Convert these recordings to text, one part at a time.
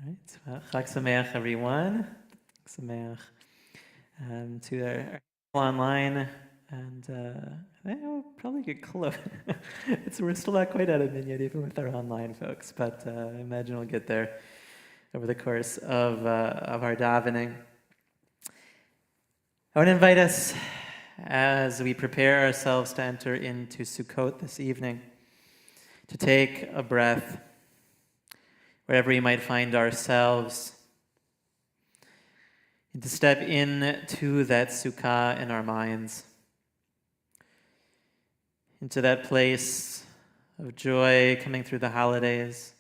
All right. Well, Chag Sameach, everyone. Chag Sameach to our online, and probably get close. We're still not quite out of Minyan, even with our online folks, but I imagine we'll get there over the course of our davening. I want to invite us as we prepare ourselves to enter into Sukkot this evening to take a breath wherever we might find ourselves, and to step into that sukkah in our minds, into that place of joy coming through the holidays,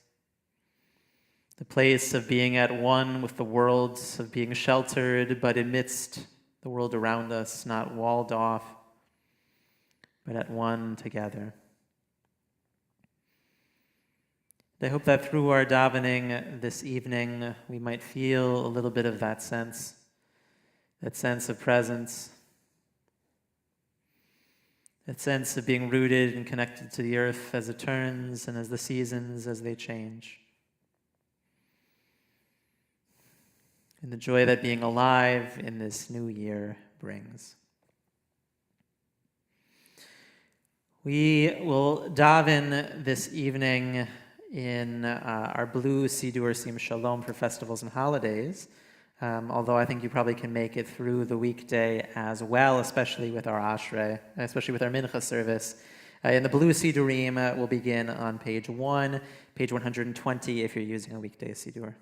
the place of being at one with the world, of being sheltered but amidst the world around us, not walled off, but at one together. I hope that through our davening this evening, we might feel a little bit of that sense of presence, that sense of being rooted and connected to the earth as it turns and as the seasons as they change. And the joy that being alive in this new year brings. We will daven this evening in our blue Sidur Sim Shalom for festivals and holidays, although I think you probably can make it through the weekday as well, especially with our Ashrei, especially with our Mincha service. In the blue Sidurim, we'll begin on page 120 if you're using a weekday Sidur.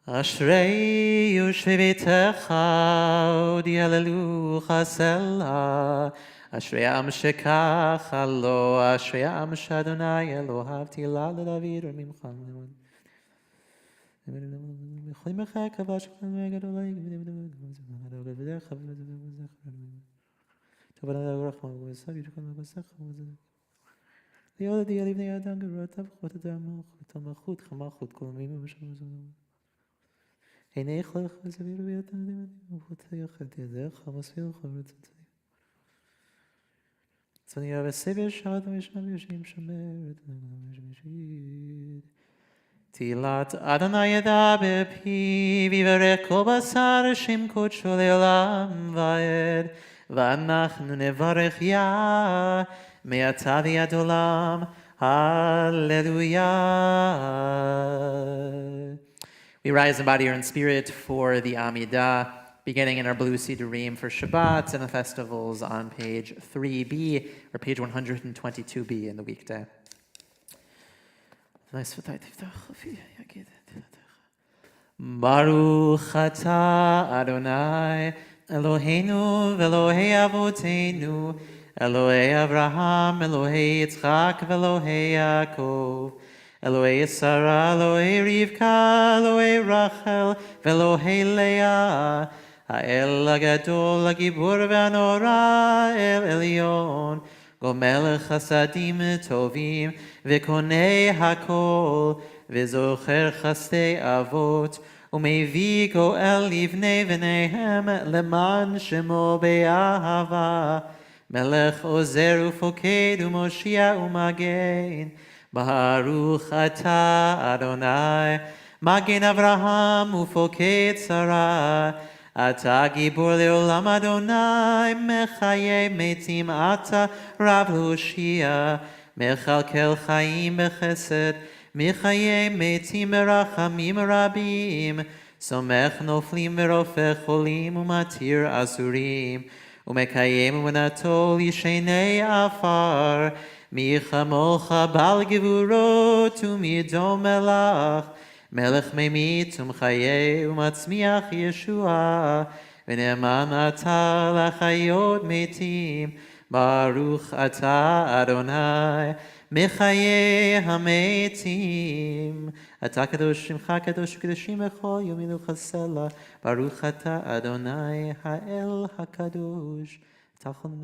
Ashrei Yoshvei B'techa Odialelu Chasela Ashrei Am Shekacha Lo Ashrei Am Shadonai Elohav Tila LeDavid Mimcha Tilat Adonai Yada Bepi Vivarech Kol Basar Shem Kodsho Leolam Vaed V'anachnu Nevarech Ya Me'ata V'yad Olam Hallelujah. We rise in body and spirit for the Amidah, beginning in our blue Sidurim for Shabbat and the festivals on page 3b or page 122b in the weekday. Baruch atah Adonai Eloheinu v'Elohei Avotenu Elohei Avraham Elohei Yitzchak v'Elohei Yaakov Elohei Sarah Elohei Rivka Elohei Rachel v'Elohei Leah Ha'el Hagadol Hagibur v'Hanora El Elyon Gomel Chasadim Tovim V'Konei Hakol V'Zocher Chasdei Avot Umevi Goel Livnei V'neihem Leman Shemo Be'ahava Melech Ozer Ufoked Umoshia Umagen Baruch Atah Adonai Magen Avraham Ufoked Sarah Ata Gibor Leolam Adonai Mechaye Metim Ata Rav Hoshia Mechalkel Chaim Bechesed Mechaye Metim Merachamim Rabim Somech Noflim Verofech Cholim Umatir Asurim Umekayem Umenatol Yishenei Afar Michamolcha Bal Gevurot Umidom Melach Melech Memit Umchaye Umatzmiach Yeshua V'ne'eman Ata L'chayot Metim Baruch Atah Adonai Mechaye HaMetim Atah Kadosh Shimcha Kadosh Kedoshim B'chol Yom Yilu Chasela Baruch Atah Adonai Ha'el HaKadosh Tachon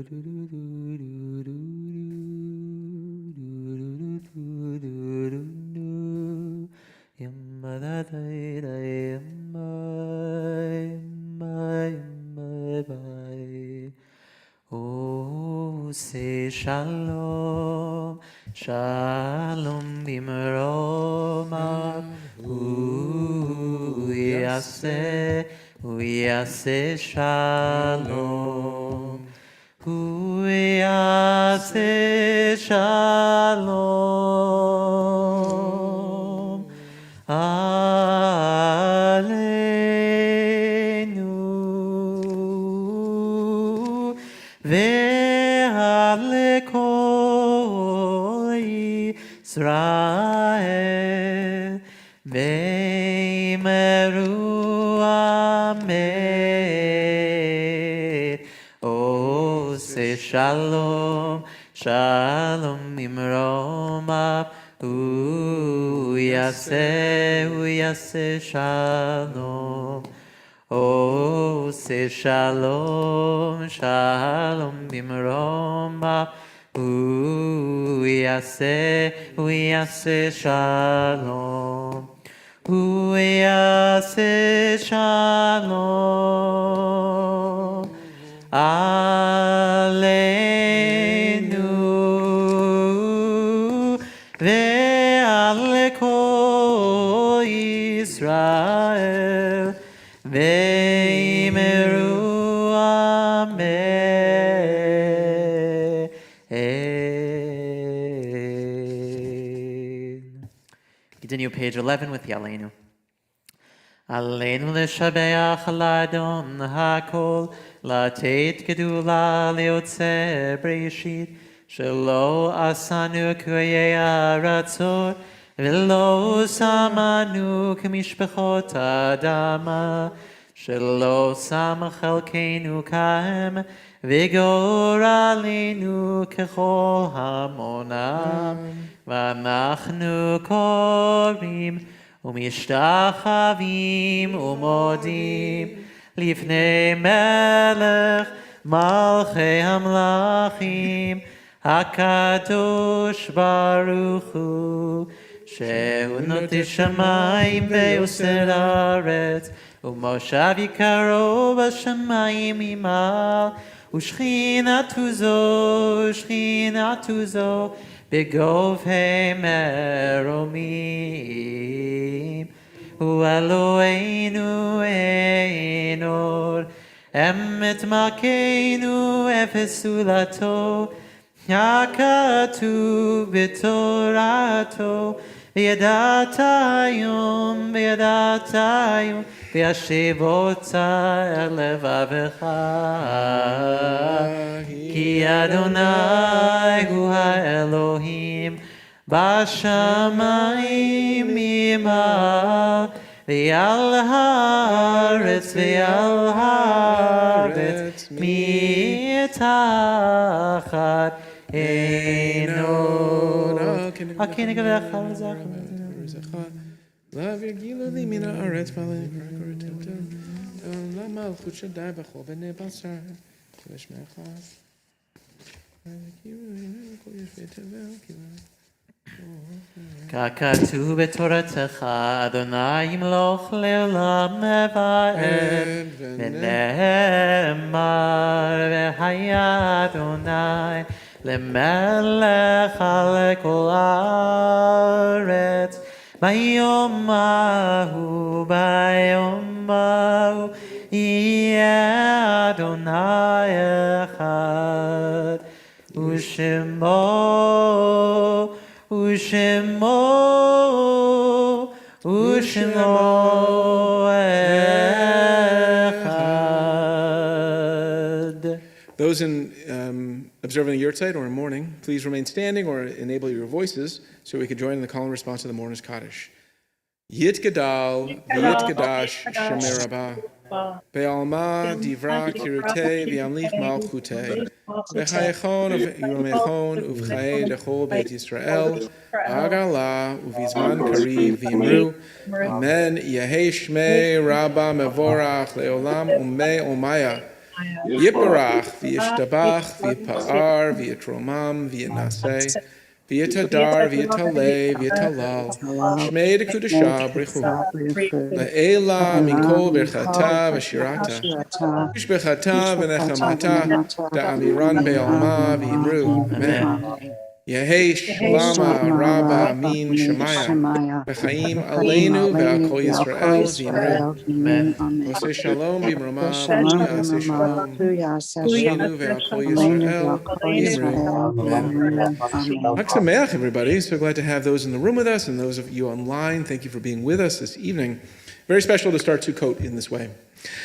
Oh, say shalom, shalom b'meroma. Yaseh shalom. Yaseh shalom. Aleinu ve'ale kol Yisrael ve'meru amen. Oh, say shalom, shalom imroma. Yaseh shalom. Oh, say shalom, shalom bimroma. Yaseh shalom. Yaseh shalom. Aleinu ve'al kol Yisrael ve'meru amen. Continue page 11 with the Aleinu. Aleinu l'shabeach l'adon hakol, לתת גדולה ליוצר בראשית, שלא עשנו קריי ארצות, ולא שמנו כמשפחות האדמה, שלא שם חלקנו כהם, וגורלנו ככל המונם, ואנחנו קוראים ומשתחווים ומודים לפני מלך מלכי המלכים הקדוש ברוך הוא, שהוא נוטה שמיים ויוסר הארץ, ומושב יקרו בשמיים ממעל, ושכינתו זו בגובהי מרומים. הוא אלוהינו אין אור, אמת מלכנו אפס זולתו, הכתוב בתורתו, וידעת היום, וישב אותה אל לבבך, כי אדוני הוא האלוהים, בשמיים ממעל, ועל הארץ מתחת אין עוד. הכנגד והחזק והרגילה לי מן הארץ ולקראתם למלכות שדי בכל בני בשר ולשמך ככתוב בתורתך, אדוני ימלוך לעולם ועד, ונאמר והיה אדוני למלך על כל הארץ. ביום ההוא יהיה אדוני אחד, ושמו אחד. Those in observing the yurtzeit or in mourning, please remain standing or enable your voices so we can join in the call and response to the mourner's Kaddish. Yit Gadal, V'yit Gadash, Shemer Rabba, Be'alma, Divra, Kirutei, V'yamlich Malchutei, V'chayechon, V'yomechon, Uv'chayei, Dechol, Beit Yisrael, Agala, Uv'izman, Kariv, V'yimru, Amen, Yehei Shmei, Rabba, Mevorach, Le'olam, Umei, Omaya, Yiparach, v'yishtabach, v'yipa'ar, v'yitromam, v'yinaseh, v'yitadar, v'yitaleh, v'yitalal, shmei dekudashah brichu, la'ela minkol berchata v'shirata, ushbechata v'nechamata, da'amiran be'alma v'yimru. Amen. Yehei shlama rabba min shemaya, v'chaim aleinu ve'al kol Yisrael v'yimru. Amen. Oseh shalom b'mroma, v'yaseh shalom. Aleinu ve'al kol Yisrael v'yimru. Amen. Chag Sameach, everybody. So glad to have those in the room with us and those of you online. Thank you for being with us this evening. Very special to start Sukkot in this way.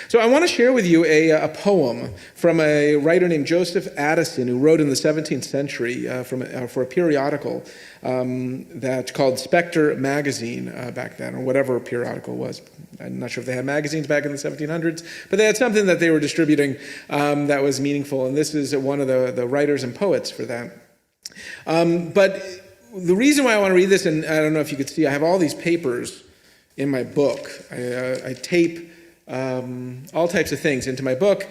So I want to share with you a poem from a writer named Joseph Addison, who wrote in the 17th century for a periodical that called Spectre Magazine back then, or whatever periodical was. I'm not sure if they had magazines back in the 1700s, but they had something that they were distributing that was meaningful, and this is one of the writers and poets for that. But the reason why I want to read this, and I don't know if you could see, I have all these papers in my book. I tape all types of things into my book,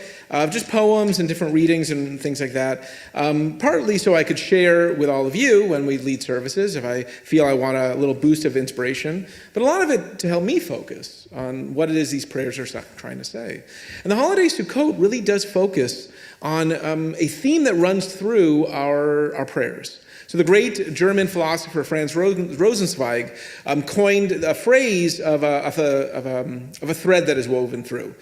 just poems and different readings and things like that, partly so I could share with all of you when we lead services if I feel I want a little boost of inspiration, but a lot of it to help me focus on what it is these prayers are trying to say. And the holiday Sukkot really does focus on a theme that runs through our prayers. So the great German philosopher Franz Rosenzweig coined a phrase of a thread that is woven through.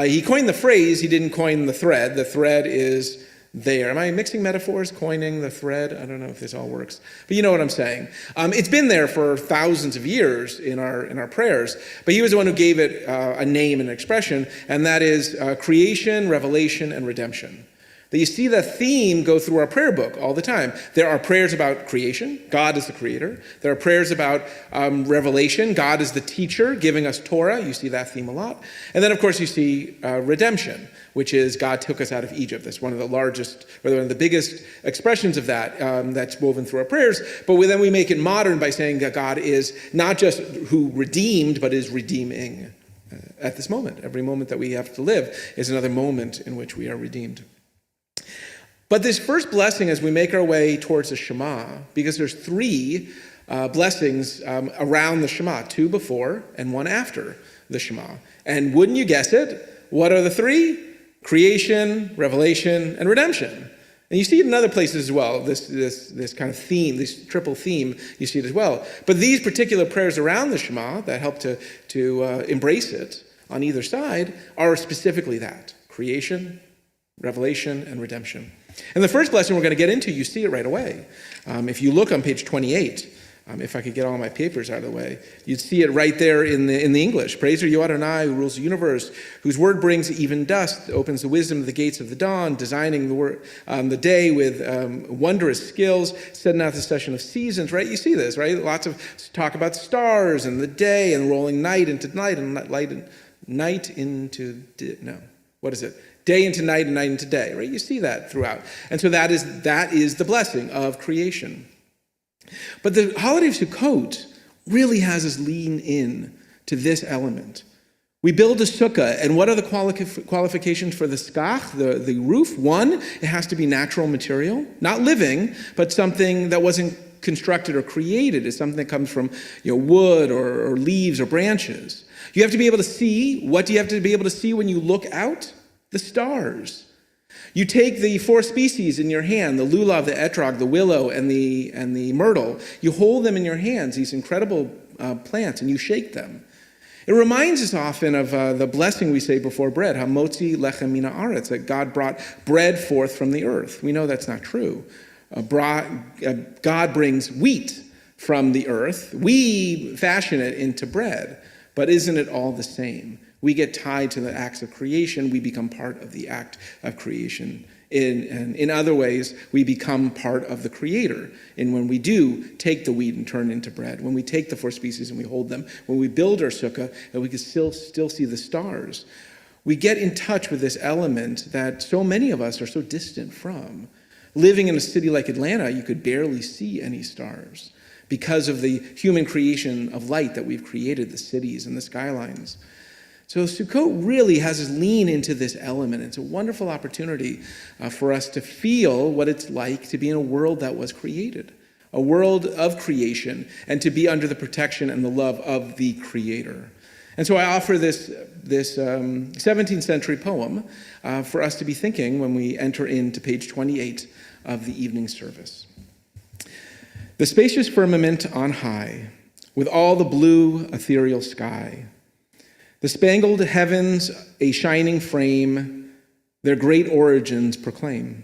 He coined the phrase, he didn't coin the thread. The thread is there. Am I mixing metaphors, coining the thread? I don't know if this all works, but you know what I'm saying. It's been there for thousands of years in our prayers, but he was the one who gave it a name and expression, and that is creation, revelation, and redemption. That you see the theme go through our prayer book all the time. There are prayers about creation, God is the creator. There are prayers about revelation, God is the teacher, giving us Torah. You see that theme a lot. And then, of course, you see redemption, which is God took us out of Egypt. That's one of the largest, or one of the biggest expressions of that that's woven through our prayers. But then we make it modern by saying that God is not just who redeemed, but is redeeming at this moment. Every moment that we have to live is another moment in which we are redeemed. But this first blessing, as we make our way towards the Shema, because there's three blessings around the Shema, two before and one after the Shema. And wouldn't you guess it, what are the three? Creation, revelation, and redemption. And you see it in other places as well, this kind of theme, this triple theme, you see it as well. But these particular prayers around the Shema that help to embrace it on either side are specifically that, creation, revelation, and redemption. And the first blessing we're going to get into, you see it right away. If you look on page 28, if I could get all my papers out of the way, you'd see it right there in the English. Praise are you, Adonai, who rules the universe, whose word brings even dust, opens the wisdom of the gates of the dawn, designing the day with wondrous skills, setting out the session of seasons, right? You see this, right? Lots of talk about stars and the day and rolling night into night and night into, no, what is it? Day into night and night into day, right? You see that throughout. And so that is the blessing of creation. But the holiday of Sukkot really has us lean in to this element. We build a sukkah, and what are the qualifications for the skach, the roof? One, it has to be natural material, not living, but something that wasn't constructed or created. It's something that comes from wood or leaves or branches. You have to be able to see. What do you have to be able to see when you look out? The stars. You take the four species in your hand, the lulav, the etrog, the willow, and the myrtle. You hold them in your hands, these incredible plants, and you shake them. It reminds us often of the blessing we say before bread, hamotzi lechem mina aretz, that God brought bread forth from the earth. We know that's not true. God brings wheat from the earth. We fashion it into bread, but isn't it all the same? We get tied to the acts of creation. We become part of the act of creation. In other ways, we become part of the Creator. And when we do take the wheat and turn it into bread, when we take the four species and we hold them, when we build our sukkah and we can still see the stars, we get in touch with this element that so many of us are so distant from. Living in a city like Atlanta, you could barely see any stars because of the human creation of light that we've created, the cities and the skylines. So Sukkot really has us lean into this element. It's a wonderful opportunity for us to feel what it's like to be in a world that was created, a world of creation, and to be under the protection and the love of the Creator. And so I offer this 17th century poem for us to be thinking when we enter into page 28 of the evening service. The spacious firmament on high, with all the blue ethereal sky, the spangled heavens, a shining frame, their great origins proclaim.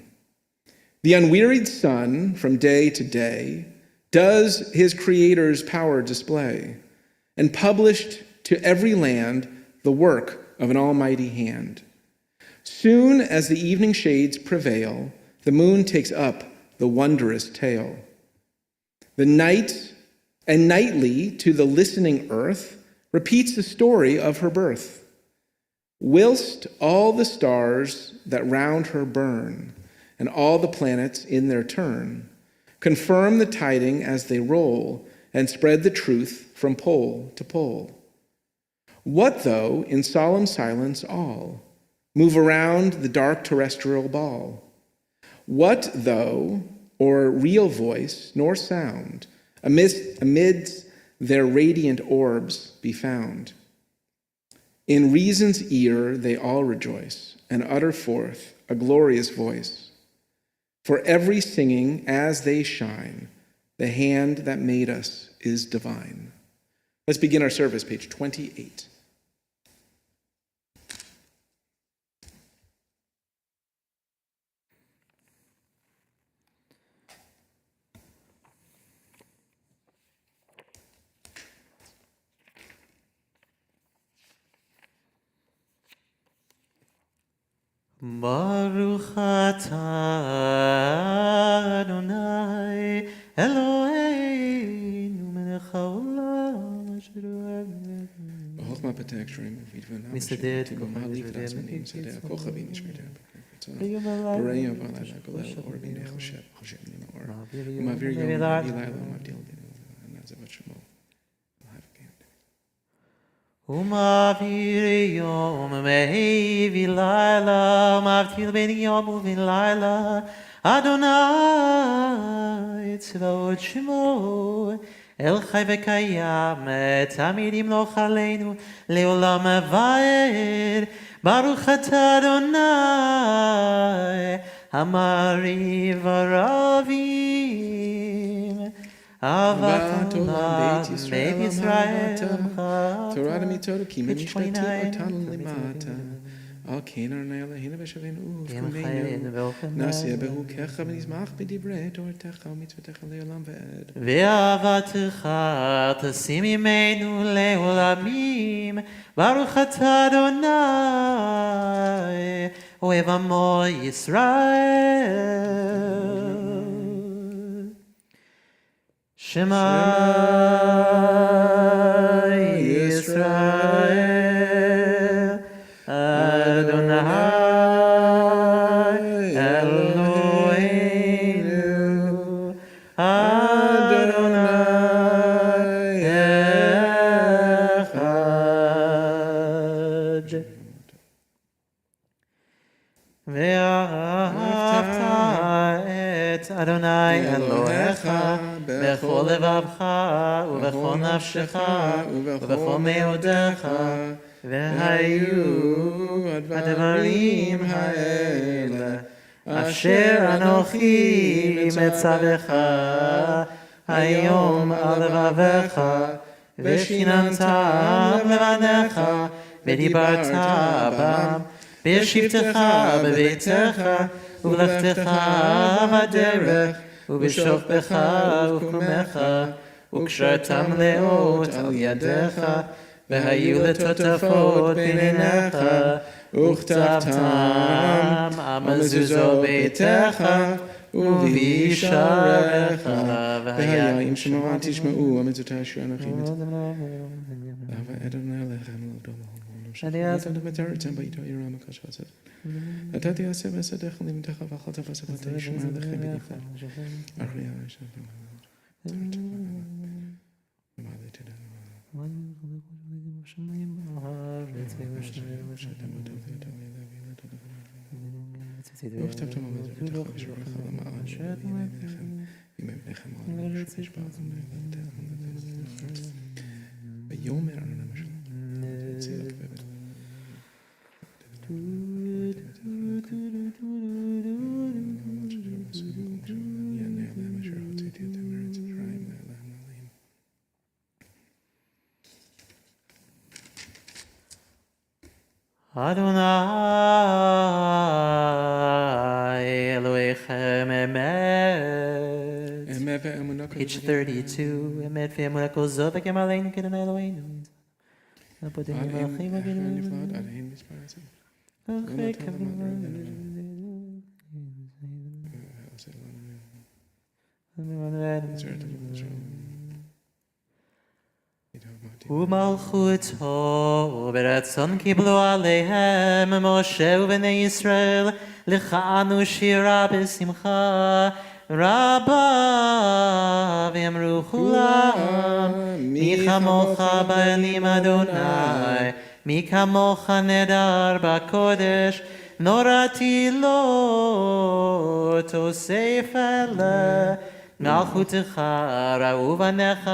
The unwearied sun, from day to day, does his Creator's power display, and published to every land the work of an almighty hand. Soon as the evening shades prevail, the moon takes up the wondrous tale. The night, and nightly to the listening earth, repeats the story of her birth, whilst all the stars that round her burn, and all the planets in their turn, confirm the tiding as they roll, and spread the truth from pole to pole. What though, in solemn silence all, move around the dark terrestrial ball? What though, or real voice nor sound, amidst their radiant orbs be found? In reason's ear they all rejoice, and utter forth a glorious voice. For every singing as they shine, the hand that made us is divine. Let's begin our service, page 28. Baruch atah Adonai Eloheinu melech haolam asher ohev. Behoch ma betekshrim vidvan Misadet malif dasmanim sadeh kochavim ishkadeh. V'yom Bereya v'alayla golel or b'nei choshev nim or ma'avir yom v'layla ma'avdil b'nei nazavat shemo. ומעביר יום מהביא לילה, מבדיל בין יום ובין לילה, אדוני צבאות שמו, אל חי וקיים, תמיד ימלוך עלינו, לעולם ועד, ברוך אתה אדוני, המעריב ערבים. אהבת עולם בית ישראל Torah mitzvot ki memishpati otan limata. Al kenar ne'ela hina v'shavenu ufkumeinu. Nasya behu kecha v'nizmach b'divrei tortecha u'mitzvotecha le'olam ve'ed. ואהבתך תשים עמנו לעולמים, ברוך אתה אדוני, אוהב עמו ישראל. Shema Yisrael, Adonai Eloheinu, Adonai Echad. Ve'ahavta et Adonai Elohecha בכל לבבך ובכל נפשך ובכל מאודיך, והיו הדברים האלה אשר אנוכי מצווך היום על לבביך, ושיננתם לבניך ודיברת בם בשבתך בביתך ובלכתך בדרך ובשוכבך ובקומך, וקשרתם לאות על ידיך, והיו לטוטפות בין עיניך, וכתבתם על מזוזות ביתך ובשעריך, והיה אם שמוע תשמעו המצוות אשר אנוכי מצווה. אדוני עליכם נתן בצרתם בעיתו ירם הקשבת. נתתי עשה בשדך ולמדך ואכלת ושפת ישמע לכם בנפרד. אחרי השם. Adonai Elohechem Emet. Page 32. Emet ve'emunah kol zov v'gem aleinu k'Adonai Eloheinu. Apodenu melachim ומלכותו ברצון קיבלו עליהם משה ובני ישראל לכנו שירה בשמחה רבה ואמרו כולם מי כמוך באלים אדוני מי כמוך נדר בקודש נורתי לא תוסף אלה מלכותך ראו בניך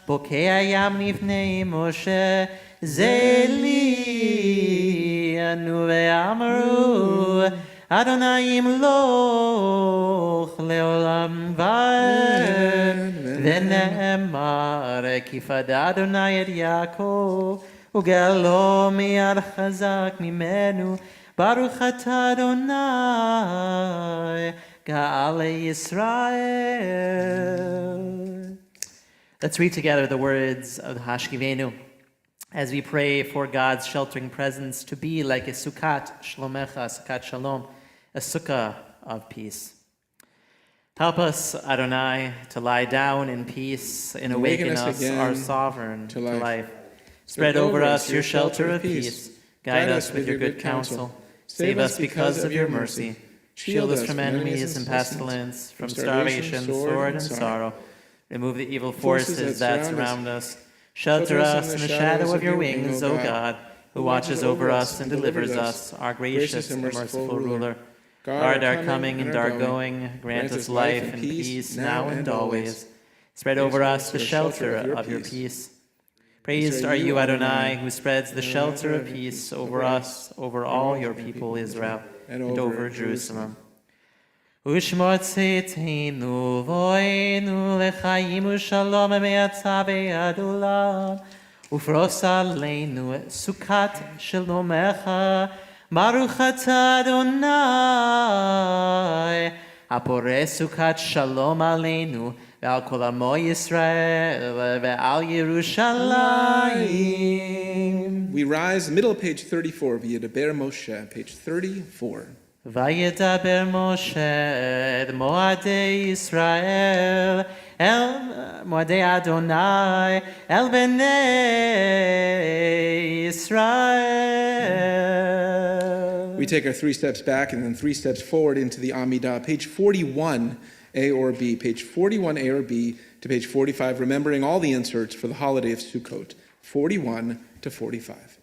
בוקע ים לפני משה זה לי אנו ואמרו אדוני ימלוך לעולם ועד ונאמר כי פדה אדוני את יעקב וגאלו מיד חזק ממנו ברוך אתה אדוני גאל ישראל. Let's read together the words of the Hashkivenu as we pray for God's sheltering presence to be like a Sukkot Shlomecha, Sukkot Shalom, a sukkah of peace. Help us, Adonai, to lie down in peace and awaken us, our sovereign, to life. Spread over us your shelter of peace. Guide us with your good counsel. Save us because of your mercy. Shield us from enemies and pestilence, from starvation, sword, and sorrow. Remove the evil forces that surround us. Shelter us in the shadow of your wings, O God, who watches over us and delivers us, our gracious and merciful ruler. Guard our coming and our going. Grant us life and peace now and always. Spread over us the shelter of your peace. Praised are you, Adonai, who spreads the shelter of peace over us, over all your people Israel, and over Jerusalem. ושמור צאתנו ואוהנו לחיים ושלום מעתה ועד עולם ופרוס עלינו סוכת שלומך ברוך אתה אדוני הפורס סוכת שלום עלינו ועל כל עמו ישראל ועל ירושלים. We rise, middle of page 34, V'yedaber Moshe, page 34. וידבר משה את מועדי ישראל, מועדי אדוני, אל בני ישראל. We take our 3 steps back and then 3 steps forward into the Amidah, page 41, A or B, page 41, A or B to page 45, remembering all the inserts for the holiday of Sukkot, 41 to 45.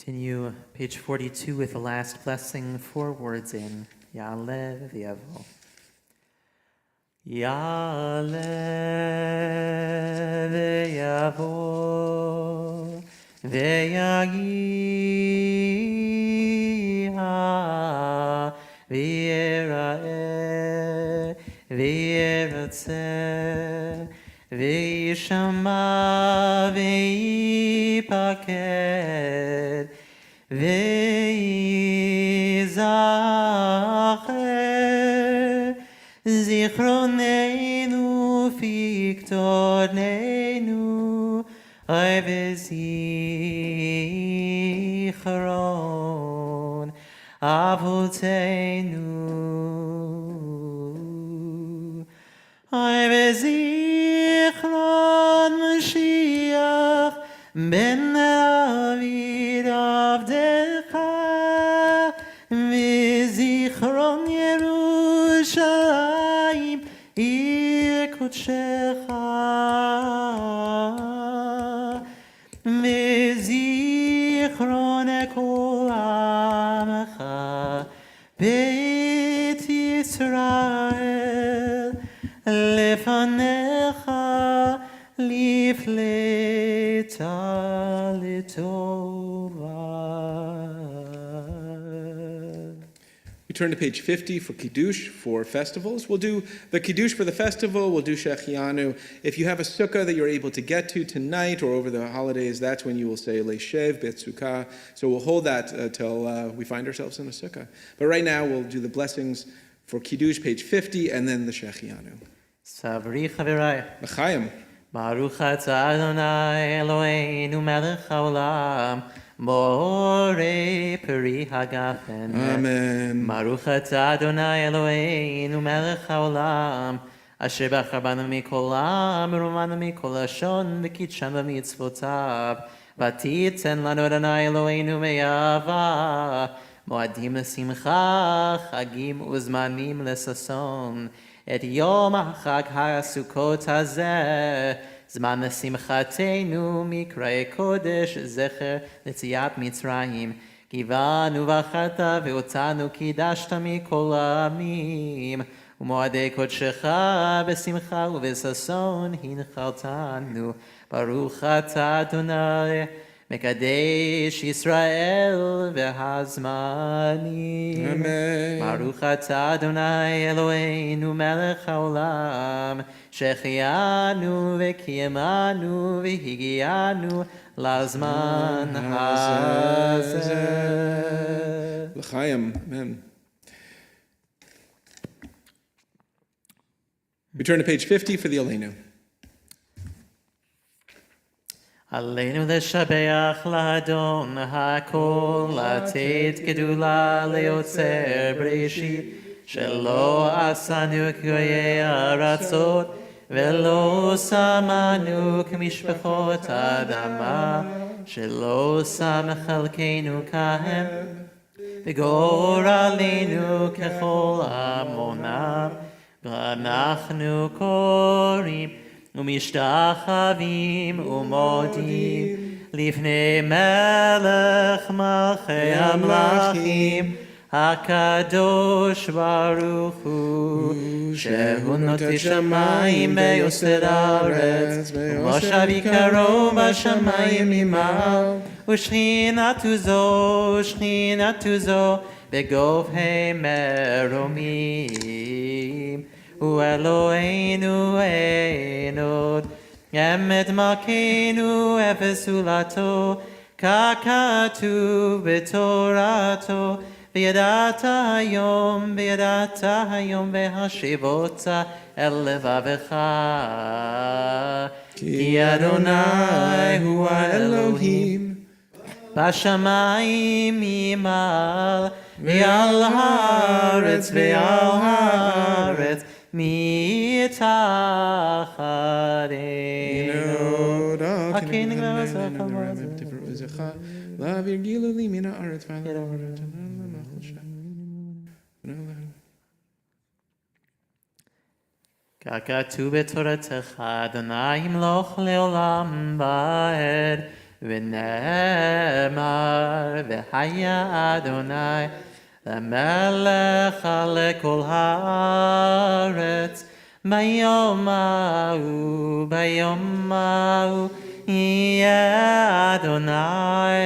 Continue page 42 with the last blessing, 4 words in Ya'aleh v'yavo. Ya'aleh v'yavo v'yagiha v'yira'eh v'yiratzeh v'yishama v'yipaked v'yizacher zichronenu fiktornenu ay v'zichron avotenu ay v'zichron Mashiach ben David avdecha v'zichron Yerushalayim ir kodshecha v'zichron kol amcha beit Yisrael lefanecha lifleta litova. We turn to page 50 for Kiddush for festivals. We'll do the Kiddush for the festival. We'll do Shechianu. If you have a sukkah that you're able to get to tonight or over the holidays, that's when you will say Leishev Bet Sukkah. So we'll hold that till we find ourselves in a sukkah. But right now we'll do the blessings for Kiddush, page 50, and then the Shechianu. Savri chavirai. L'chaim. Baruch atah Adonai Eloheinu melech haolam borei peri hagafen. Amen. Baruch atah Adonai Eloheinu melech haolam asher bachar banu mikol am urumanu mikol lashon v'kidshanu b'mitzvotav v'titzen lanu Adonai Eloheinu me'ava moadim l'simcha chagim uzmanim l'sason et yom ha'chag ha'sukot hazeh zman l'simchatenu mikrei kodesh zecher l'tziat Mitzrayim kivanu v'acharta ve'otanu kidashta mikol ha'amim u'moadei kodshecha b'simcha u'v'sason hinchaltanu baruch atah Adonai Mekadesh Yisrael v'hazmanim. Amen. Baruch atah Adonai Eloheinu melech haolam shechianu v'kiyamanu v'higianu lazman hazeh. L'chaim. Amen. We turn to page 50 for the Aleinu. עלינו לשבח לאדון הכל, לתת גדולה ליוצר בראשית, שלא עשנו כגויי ארצות, ולא שמנו כמשפחות האדמה, שלא שם חלקנו כהם, וגורלנו ככל עמונם, ואנחנו קוראים ומשתחווים ומודים לפני מלך מלכי המלכים הקדוש ברוך הוא שהוא נוטה שמיים ויוסר הארץ ומושב יקרו בשמיים ממעל ושכינתו זו בגובהי מרומים הוא אלוהינו אין עוד, אמת מלכנו אפס זולתו, ככתוב בתורתו, וידעת היום והשיבות אל לבבך. כי אדוני הוא האלוהים, בשמיים ממעל, ועל הארץ מתחתינו. הכהנים ככתוב בתורתך, אדוני ימלוך לעולם ועד, ונאמר v'haya Adonai l'melech alekol haaretz bayom ha'u yeh Adonai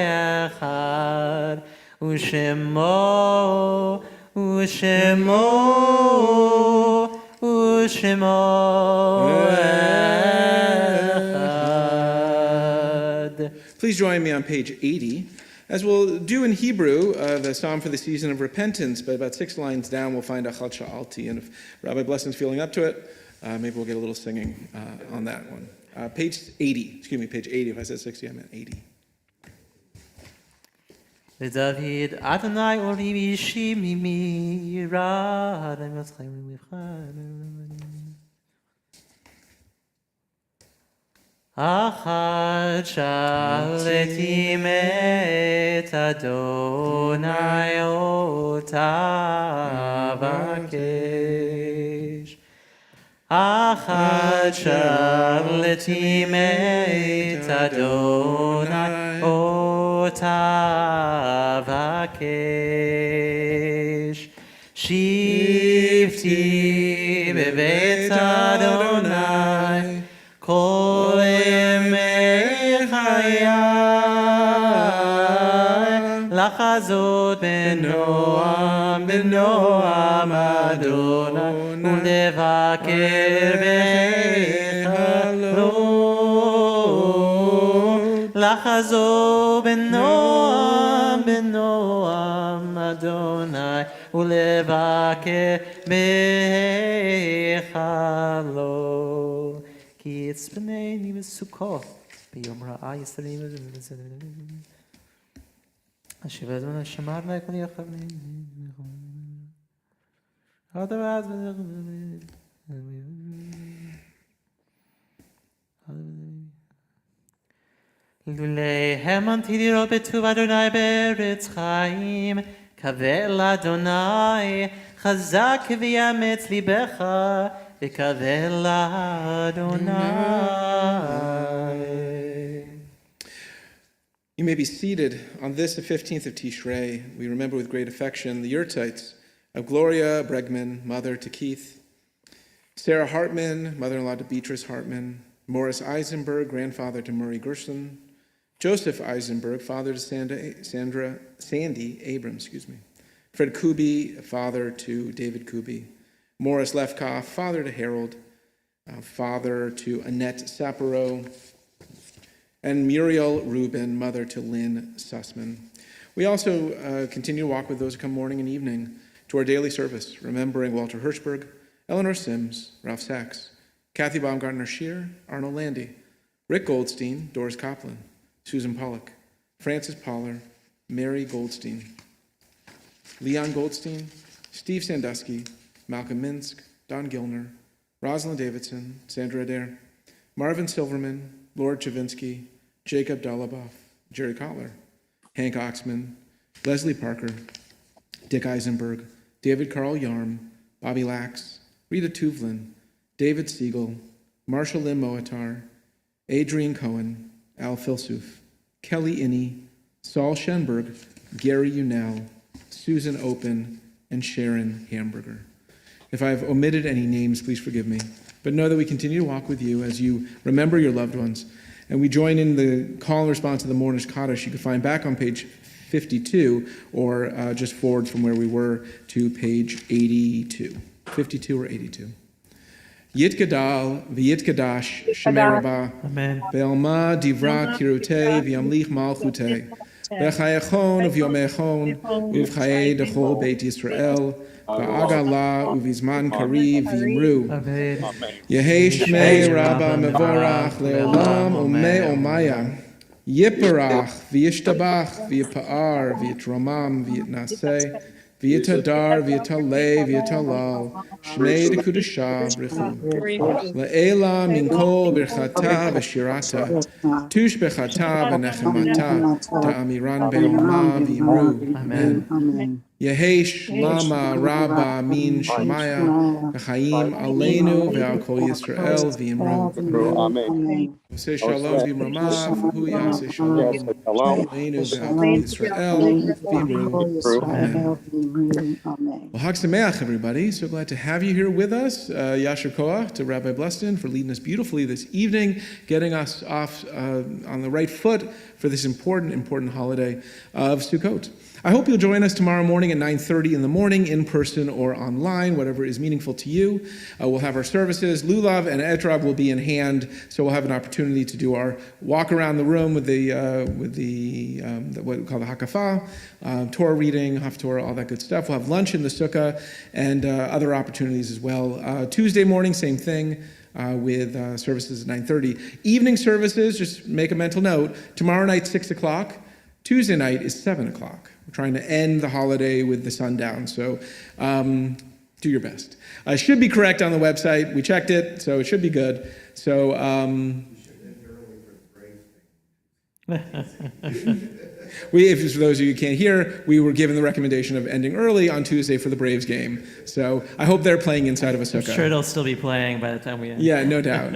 echad u'shemo echad. Please join me on page 80. As we'll do in Hebrew, the Psalm for the Season of Repentance, but about 6 lines down we'll find Achal Sha'alti. And if Rabbi Blessing's feeling up to it, maybe we'll get a little singing on that one. Page 80, page 80. If I said 60, I meant 80. David Adonai ori ishi mimi yira Achad shaleti met Adonai otavakesh Achad shaleti met Adonai otavakesh Shivti bevet Adonai Kol yemei chayai Lachazot benoam Adonai Ulevaker bechalo Lachazot benoam Adonai Ulevaker bechalo Ki it's b'nei Sukkot b'yom ra'ah Yisrael Ashivat v'na shamar le'kol yachavim Otherwise Lulei hemon tidiro betuv Adonai beretz chaim Kavel Adonai chazak v'yametz libecha V'kavel Adonai. You may be seated. On this, the 15th of Tishrei, we remember with great affection the yurtites of Gloria Bregman, mother to Keith, Sarah Hartman, mother-in-law to Beatrice Hartman, Morris Eisenberg, grandfather to Murray Gerson, Joseph Eisenberg, father to Sandy Abrams, Fred Kuby, father to David Kuby, Morris Lefkoff, father to Harold, father to Annette Sapiro, and Muriel Rubin, mother to Lynn Sussman. We also continue to walk with those who come morning and evening to our daily service, remembering Walter Hirschberg, Eleanor Sims, Ralph Sachs, Kathy Baumgartner-Scheer, Arnold Landy, Rick Goldstein, Doris Kaplan, Susan Pollock, Francis Poller, Mary Goldstein, Leon Goldstein, Steve Sandusky, Malcolm Minsk, Don Gilner, Rosalind Davidson, Sandra Adair, Marvin Silverman, Lord Chavinsky, Jacob Dolaboff, Jerry Kotler, Hank Oxman, Leslie Parker, Dick Eisenberg, David Carl Yarm, Bobby Lax, Rita Tuvlin, David Siegel, Marshall Lynn Moatar, Adrian Cohen, Al Filsuf, Kelly Inney, Saul Schenberg, Gary Unell, Susan Open, and Sharon Hamburger. If I have omitted any names, please forgive me. But know that we continue to walk with you as you remember your loved ones. And we join in the call and response to the Mourner's Kaddish. You can find back on page 52 or just forward from where we were to page 82. 52 or 82. Yitgadal v'yitgadash Shemei Rabbah ve'alma divra kirutei v'yamlich malchutei v'chayachon v'yomechon v'chayei dechol Beit Yisrael v'agala uvizman kariv v'yimru Yehei Shmei Rabbah mevorach le'olam umei omaya Yiparach v'yishtabach v'yipa'ar v'yitromam v'yitnaseh v'yitadar v'yitalei v'yitalal Shnei dekudusha brichu le'ela min kol birchata v'shirata tush bechata v'nechemata ta'amiran be'oma v'yimru. Amen. Yehesh lama rabba min shemaya v'chaim aleinu ve'al kol Yisrael v'imru. Amen. Say shalom v'imramav, hu yaseh Yes, shalom shalom. aleinu ve'al kol Yisrael v'imru. Amen. Amen. Well, Hag Sameach, everybody. So glad to have you here with us. Yasher Koach to Rabbi Bluston for leading us beautifully this evening, getting us off on the right foot for this important holiday of Sukkot. I hope you'll join us tomorrow morning at 9:30 in the morning, in person or online, whatever is meaningful to you. We'll have our services. Lulav and Erev will be in hand, so we'll have an opportunity to do our walk around the room with the what we call the Hakafah, Torah reading, Haftorah, all that good stuff. We'll have lunch in the Sukkah and other opportunities as well. Tuesday morning, same thing. With services at 9:30. Evening services, just make a mental note, tomorrow night 6 o'clock, Tuesday night is 7 o'clock. We're trying to end the holiday with the sundown, so do your best. It should be correct on the website. We checked it, so it should be good. So, if for those of you who can't hear, we were given the recommendation of ending early on Tuesday for the Braves game. So I hope they're playing inside of a sukkah. I'm sure it'll still be playing by the time we end. Yeah, no doubt.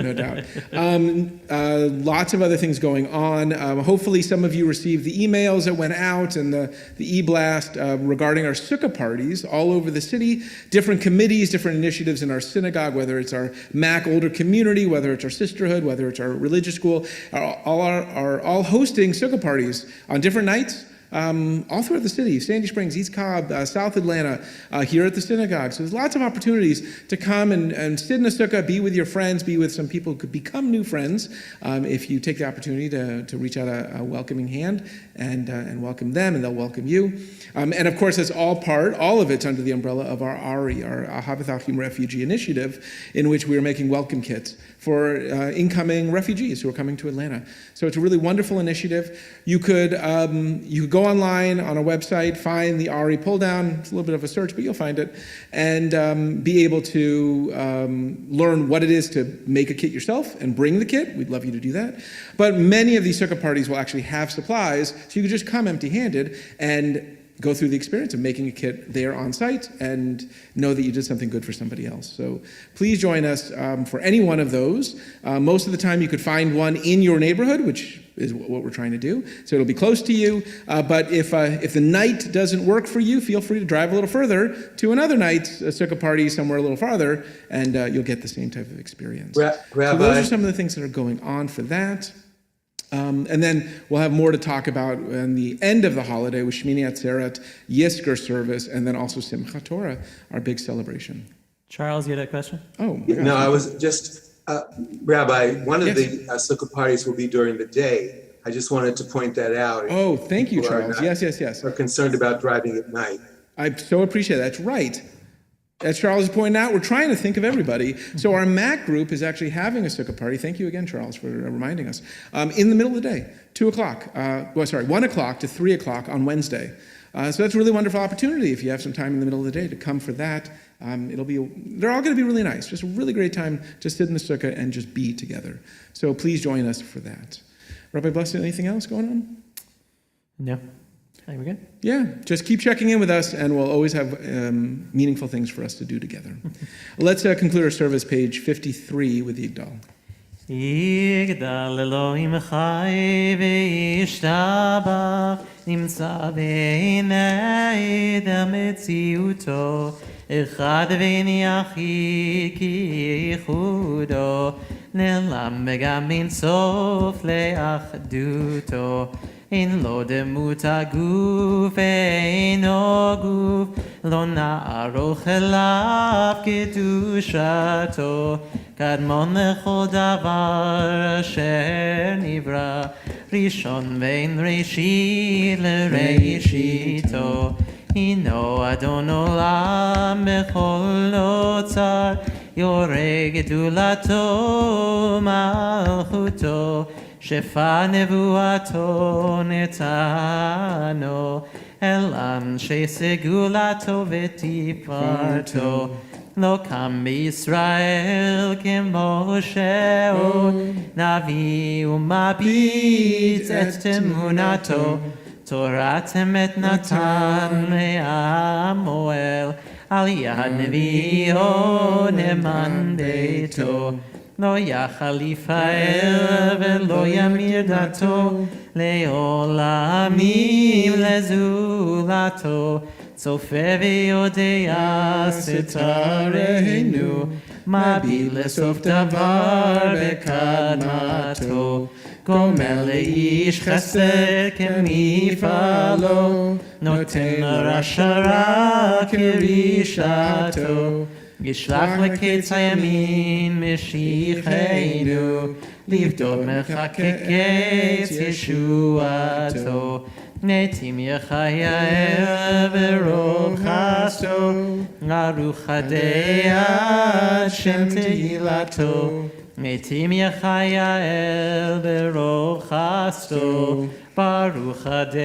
Lots of other things going on. Hopefully some of you received the emails that went out and the e-blast regarding our sukkah parties all over the city. Different committees, different initiatives in our synagogue, whether it's our MAC older community, whether it's our sisterhood, whether it's our religious school, are all hosting sukkah parties on different nights all throughout the city, Sandy Springs, East Cobb, South Atlanta, here at the synagogue. So there's lots of opportunities to come and sit in a sukkah, be with your friends, be with some people who could become new friends if you take the opportunity to reach out a welcoming hand and welcome them, and they'll welcome you. And of course, that's all of it's under the umbrella of our ARI, our Ahavat Achim Refugee Initiative, in which we are making welcome kits for incoming refugees who are coming to Atlanta. So it's a really wonderful initiative. You could go online on a website, find the ARI pull down. It's a little bit of a search, but you'll find it, and be able to learn what it is to make a kit yourself and bring the kit. We'd love you to do that. But many of these sukkah parties will actually have supplies, so you can just come empty-handed and go through the experience of making a kit there on site and know that you did something good for somebody else. So please join us for any one of those. Most of the time you could find one in your neighborhood, which is what we're trying to do. So it'll be close to you. But if the night doesn't work for you, feel free to drive a little further to another night's sukkah party somewhere a little farther, and you'll get the same type of experience. Rabbi, so those are some of the things that are going on for that. And then we'll have more to talk about in the end of the holiday with Shmini Atzeret, Yizkor service, and then also Simchat Torah, our big celebration. Charles, you had a question? Oh, my gosh. no, I was just, Rabbi, one of Yes. the sukkah parties will be during the day. I just wanted to point that out. Oh, thank you, People are Charles. not- Yes. Are concerned about driving at night. I so appreciate that. That's right. As Charles is pointing out, we're trying to think of everybody. So our MAC group is actually having a sukkah party. Thank you again, Charles, for reminding us. In the middle of the day, 1 o'clock to 3 o'clock on Wednesday. So that's a really wonderful opportunity if you have some time in the middle of the day to come for that. They're all going to be really nice. Just a really great time to sit in the sukkah and just be together. So please join us for that. Rabbi Blessed, anything else going on? No. Are we good? Yeah, just keep checking in with us, and we'll always have meaningful things for us to do together. Let's conclude our service, page 53, with the Yigdal. יגדל אלוהים חי וישתבח, נמצא בעיני דמציאותו, אחד ואין יחיד כי ייחודו, נעלם וגם אין סוף לאחדותו. אין לו דמות הגוף, אינו גוף, לא נערוך אליו קדושתו, קדמון לכל דבר אשר נברא, ראשון בין ראשית לראשיתו, הינו אדון עולם בכל נוצר, יורה גדולתו מלכותו, שפע נבואתו נתנו, אל אנשי סגולתו ותפארתו. לא קם בישראל כמו שאול, נביא ומביט את אמונתו, תורת אמת נתן מהמועל, על יד נביאו נאמן ביתו. לא יחליף האל ולא ימיר דתו, לעולמים לזולתו. צופה ויודע סתרנו, מביט לסוף דבר בקדמתו. גומל לאיש חסד כמפעלו, נותן לרשע רע כרשעתו. ישלח לקץ הימין משיחנו, לבדוק מרחק כקץ ישועתו. מתים יחיה ברוב חסדו, ברוך עד שם תהילתו. מתים יחיה ברוב חסדו, ברוך עד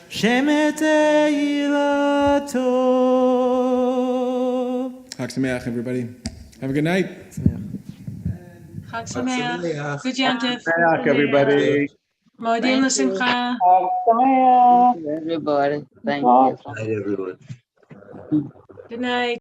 שם תהילתו. Chag Sameach, everybody. Have a good night. Chag Sameach. Good Yom Tov. everybody. Moedim l'simcha. Everybody, thank you. Night, everyone. Good night.